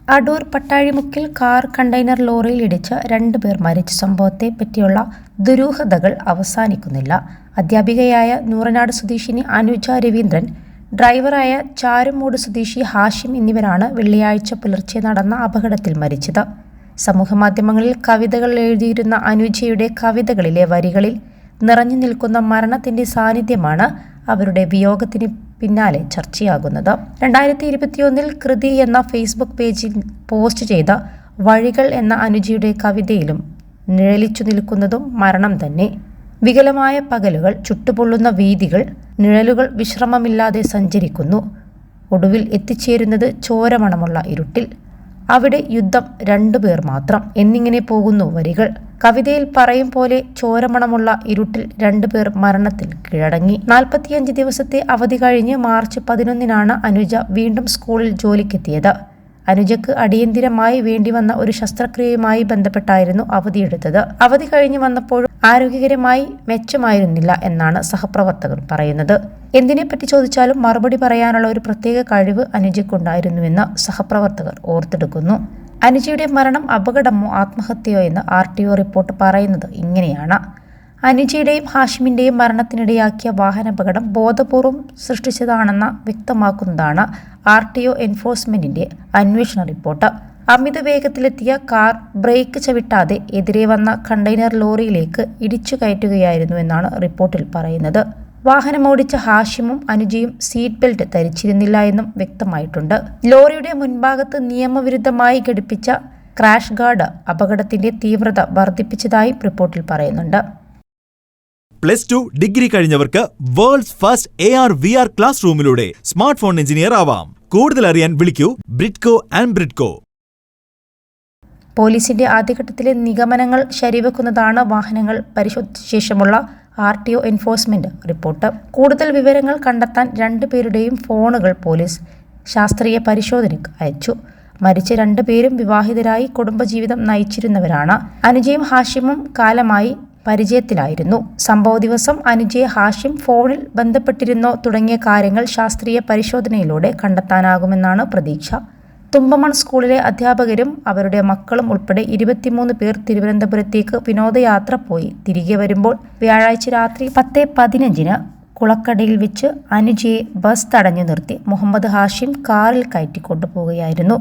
Adoor പട്ടാഴിമുക്കിൽ car container ലോറിയിൽ ഇടിച്ച് 2 പേർ മരിച്ച സംഭവത്തെ പറ്റിയുള്ള ദുരൂഹതകൾ അവസാനിക്കുന്നില്ല. അധ്യാപികയായ നൂറനാട് സ്വദേശിനി അനുജ രവീന്ദ്രൻ, ഡ്രൈവറായ ചാരുമൂട് സ്വദേശി ഹാഷിം എന്നിവരാണ് വെള്ളിയാഴ്ച പുലർച്ചെ നടന്ന അപകടത്തിൽ മരിച്ചത്. സമൂഹമാധ്യമങ്ങളിൽ കവിതകൾ എഴുതിയിരുന്ന അനുജയുടെ കവിതകളിലെ വരികളിൽ നിറഞ്ഞു നിൽക്കുന്ന മരണത്തിന്റെ സാന്നിധ്യമാണ് അവരുടെ വിയോഗത്തിന് പിന്നാലെ ചർച്ചയാകുന്നത്. 2021 കൃതി എന്ന ഫേസ്ബുക്ക് പേജിൽ പോസ്റ്റ് ചെയ്ത വഴികൾ എന്ന അനുജയുടെ കവിതയിലും നിഴലിച്ചു നിൽക്കുന്നതും മരണം തന്നെ. വികലമായ പകലുകൾ, ചുട്ടുപൊള്ളുന്ന വീഥികൾ, നിഴലുകൾ വിശ്രമമില്ലാതെ സഞ്ചരിക്കുന്നു. ഒടുവിൽ എത്തിച്ചേരുന്നത് ചോരമണമുള്ള ഇരുട്ടിൽ. അവിടെ യുദ്ധം 2 പേർ മാത്രം എന്നിങ്ങനെ പോകുന്നു വരികൾ. കവിതയിൽ പറയും പോലെ ചോരമണമുള്ള ഇരുട്ടിൽ 2 പേർ മരണത്തിൽ കീഴടങ്ങി. 45 ദിവസത്തെ അവധി കഴിഞ്ഞ് മാർച്ച് 11-നാണ് അനുജ വീണ്ടും സ്കൂളിൽ ജോലിക്കെത്തിയത്. അനുജയ്ക്ക് അടിയന്തിരമായി വേണ്ടിവന്ന ഒരു ശസ്ത്രക്രിയയുമായി ബന്ധപ്പെട്ടായിരുന്നു അവധിയെടുത്തത്. അവധി കഴിഞ്ഞ് വന്നപ്പോഴും ആരോഗ്യകരമായി മെച്ചമായിരുന്നില്ല എന്നാണ് സഹപ്രവർത്തകർ പറയുന്നത്. എന്തിനെപ്പറ്റി ചോദിച്ചാലും മറുപടി പറയാനുള്ള ഒരു പ്രത്യേക കഴിവ് അനുജയ്ക്കുണ്ടായിരുന്നുവെന്ന് സഹപ്രവർത്തകർ ഓർത്തെടുക്കുന്നു. അനുജയുടെ മരണം അപകടമോ ആത്മഹത്യയോ എന്ന് RTO റിപ്പോർട്ട് പറയുന്നത് ഇങ്ങനെയാണ്. അനുജയുടെയും ഹാഷിമിന്റെയും മരണത്തിനിടയാക്കിയ വാഹനാപകടം ബോധപൂർവം സൃഷ്ടിച്ചതാണെന്ന് വ്യക്തമാക്കുന്നതാണ് RTO എൻഫോഴ്സ്മെന്റിന്റെ അന്വേഷണ റിപ്പോർട്ട്. അമിത വേഗത്തിലെത്തിയ കാർ ബ്രേക്ക് ചവിട്ടാതെ എതിരെ വന്ന കണ്ടെയ്നർ ലോറിയിലേക്ക് ഇടിച്ചു കയറ്റുകയായിരുന്നുവെന്നാണ് റിപ്പോർട്ടിൽ പറയുന്നത്. വാഹനമോടിച്ച ഹാഷിമും അനുജയും സീറ്റ് ബെൽറ്റ് ധരിച്ചിരുന്നില്ല എന്നും വ്യക്തമായിട്ടുണ്ട്. ലോറിയുടെ മുൻഭാഗത്ത് നിയമവിരുദ്ധമായി ഘടിപ്പിച്ച ക്രാഷ് ഗാർഡ് അപകടത്തിന്റെ തീവ്രത വർദ്ധിപ്പിച്ചതായും റിപ്പോർട്ടിൽ പറയുന്നുണ്ട്. +2 ഡിഗ്രി കഴിഞ്ഞവർക്ക് വേൾഡ്സ് ഫസ്റ്റ് AR/VR ക്ലാസ് റൂമിലൂടെ സ്മാർട്ട് ഫോൺ എഞ്ചിനീയർ ആവാം. കൂടുതൽ അറിയാൻ വിളിക്കൂ ബ്രിഡ്കോ ആൻഡ് ബ്രിഡ്കോ. പോലീസിന്റെ ആദ്യഘട്ടത്തിലെ നിഗമനങ്ങൾ ശരിവെക്കുന്നതാണ് വാഹനങ്ങൾ പരിശോധിച്ച ശേഷമുള്ള RTO എൻഫോഴ്സ്മെന്റ് റിപ്പോർട്ട്. കൂടുതൽ വിവരങ്ങൾ കണ്ടെത്താൻ 2 പേരുടെയും ഫോണുകൾ പോലീസ് ശാസ്ത്രീയ പരിശോധനയ്ക്ക് അയച്ചു. മരിച്ച 2 പേരും വിവാഹിതരായി കുടുംബജീവിതം നയിച്ചിരുന്നവരാണ്. അനുജയും ഹാഷിമും കാലമായി പരിചയത്തിലായിരുന്നു. സംഭവ ദിവസം അനുജയെ ഹാഷിം ഫോണിൽ ബന്ധപ്പെട്ടിരുന്നോ തുടങ്ങിയ കാര്യങ്ങൾ ശാസ്ത്രീയ പരിശോധനയിലൂടെ കണ്ടെത്താനാകുമെന്നാണ് പ്രതീക്ഷ. തുമ്പമൺ സ്കൂളിലെ അധ്യാപകരും അവരുടെ മക്കളും ഉൾപ്പെടെ 23 പേർ തിരുവനന്തപുരത്തേക്ക് വിനോദയാത്ര പോയി തിരികെ വരുമ്പോൾ വ്യാഴാഴ്ച രാത്രി 10:15-ന് കുളക്കടയിൽ വെച്ച് അനുജയെ ബസ് തടഞ്ഞു നിർത്തി മുഹമ്മദ് ഹാഷിം കാറിൽ കയറ്റിക്കൊണ്ടുപോവുകയായിരുന്നു.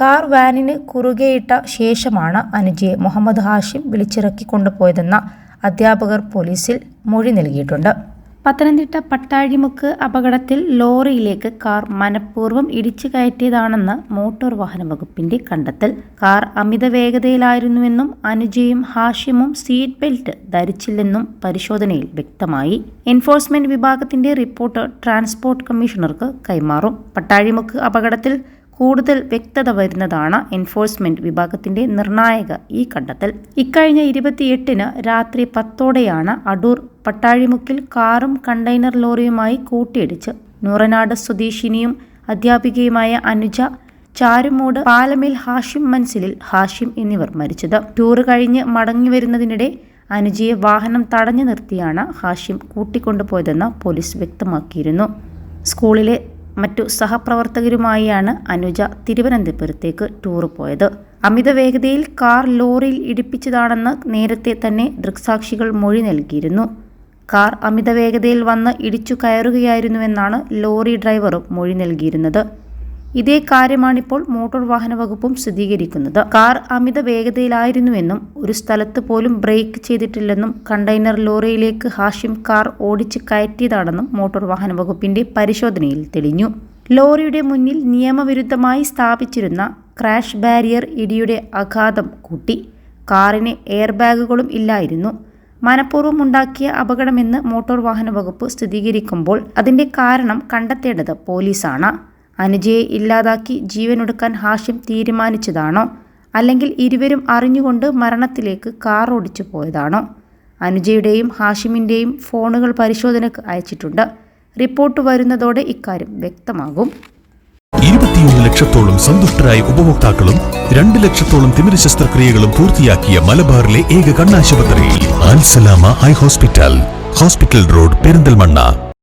കാർ വാനിന് കുറുകെയിട്ട ശേഷമാണ് അനുജയെ മുഹമ്മദ് ഹാഷിം വിളിച്ചിറക്കി കൊണ്ടുപോയതെന്ന അധ്യാപകർ പോലീസിൽ മൊഴി നൽകിയിട്ടുണ്ട്. പത്തനംതിട്ട പട്ടാഴിമുക്ക് അപകടത്തിൽ ലോറിയിലേക്ക് കാർ മനഃപൂർവ്വം ഇടിച്ചു കയറ്റിയതാണെന്ന് മോട്ടോർ വാഹന വകുപ്പിന്റെ കണ്ടെത്തൽ. കാർ അമിത വേഗതയിലായിരുന്നുവെന്നും അനുജയും ഹാഷിമും സീറ്റ് ബെൽറ്റ് ധരിച്ചില്ലെന്നും പരിശോധനയിൽ വ്യക്തമായി. എൻഫോഴ്സ്മെന്റ് വിഭാഗത്തിന്റെ റിപ്പോർട്ട് ട്രാൻസ്പോർട്ട് കമ്മീഷണർക്ക് കൈമാറും. പട്ടാഴിമുക്ക് അപകടത്തിൽ കൂടുതൽ വ്യക്തത വരുന്നതാണ് എൻഫോഴ്സ്മെന്റ് വിഭാഗത്തിന്റെ നിർണായക ഈ കണ്ടെത്തൽ. ഇക്കഴിഞ്ഞ 28-ന് രാത്രി 10-ഓടെയാണ് അടൂർ പട്ടാഴിമുക്കിൽ കാറും കണ്ടെയ്നർ ലോറിയുമായി കൂട്ടിയിടിച്ച് നൂറനാട് സ്വദേശിനിയും അധ്യാപികയുമായ അനുജ, ചാരുമൂട് പാലമേൽ ഹാഷിം, മൻസിലിൽ ഹാഷിം എന്നിവർ മരിച്ചത്. ടൂറ് കഴിഞ്ഞ് മടങ്ങി വരുന്നതിനിടെ അനുജയെ വാഹനം തടഞ്ഞു നിർത്തിയാണ് ഹാഷിം കൂട്ടിക്കൊണ്ടുപോയതെന്ന് പോലീസ് വ്യക്തമാക്കിയിരുന്നു. സ്കൂളിലെ മറ്റു സഹപ്രവർത്തകരുമായാണ് അനുജ തിരുവനന്തപുരത്തേക്ക് ടൂർ പോയത്. അമിത വേഗതയിൽ കാർ ലോറിയിൽ ഇടിപ്പിച്ചതാണെന്ന് നേരത്തെ തന്നെ ദൃക്സാക്ഷികൾ മൊഴി നൽകിയിരുന്നു. കാർ അമിത വേഗതയിൽ വന്ന് ഇടിച്ചു കയറുകയായിരുന്നുവെന്നാണ് ലോറി ഡ്രൈവറും മൊഴി നൽകിയിരുന്നത്. ഇതേ കാര്യമാണിപ്പോൾ മോട്ടോർ വാഹന വകുപ്പും സ്ഥിരീകരിക്കുന്നത്. കാർ അമിത വേഗതയിലായിരുന്നുവെന്നും ഒരു സ്ഥലത്ത് പോലും ബ്രേക്ക് ചെയ്തിട്ടില്ലെന്നും കണ്ടെയ്നർ ലോറിയിലേക്ക് ഹാഷിം കാർ ഓടിച്ച് കയറ്റിയതാണെന്നും മോട്ടോർ വാഹന വകുപ്പിന്റെ പരിശോധനയിൽ തെളിഞ്ഞു. ലോറിയുടെ മുന്നിൽ നിയമവിരുദ്ധമായി സ്ഥാപിച്ചിരുന്ന ക്രാഷ് ബാരിയർ ഇടിയുടെ ആഘാതം കൂട്ടി. കാറിന് എയർ ബാഗുകളും ഇല്ലായിരുന്നു. മനഃപൂർവ്വം ഉണ്ടാക്കിയ അപകടമെന്ന് മോട്ടോർ വാഹന വകുപ്പ് സ്ഥിരീകരിക്കുമ്പോൾ അതിന്റെ കാരണം കണ്ടെത്തേണ്ടത് പോലീസാണ്. അനുജയെ ഇല്ലാതാക്കി ജീവനൊടുക്കാൻ ഹാഷിം തീരുമാനിച്ചതാണോ, അല്ലെങ്കിൽ ഇരുവരും അറിഞ്ഞുകൊണ്ട് മരണത്തിലേക്ക് കാർ ഓടിച്ചു പോയതാണോ? അനുജയുടെയും ഹാഷിമിന്റെയും ഫോണുകൾ പരിശോധനയ്ക്ക് അയച്ചിട്ടുണ്ട്. റിപ്പോർട്ട് വരുന്നതോടെ ഇക്കാര്യം വ്യക്തമാകും. 21 ലക്ഷത്തോളം സന്തുഷ്ടരായ ഉപഭോക്താക്കളും 2 ലക്ഷത്തോളം തിമിര ശസ്ത്രക്രിയകളും പൂർത്തിയാക്കിയ മലബാറിലെ ഏക കണ്ണാശുപത്രി അൽ സലാമ ഹൈ ഹോസ്പിറ്റൽ റോഡ്, പെരിന്തൽമണ്ണ.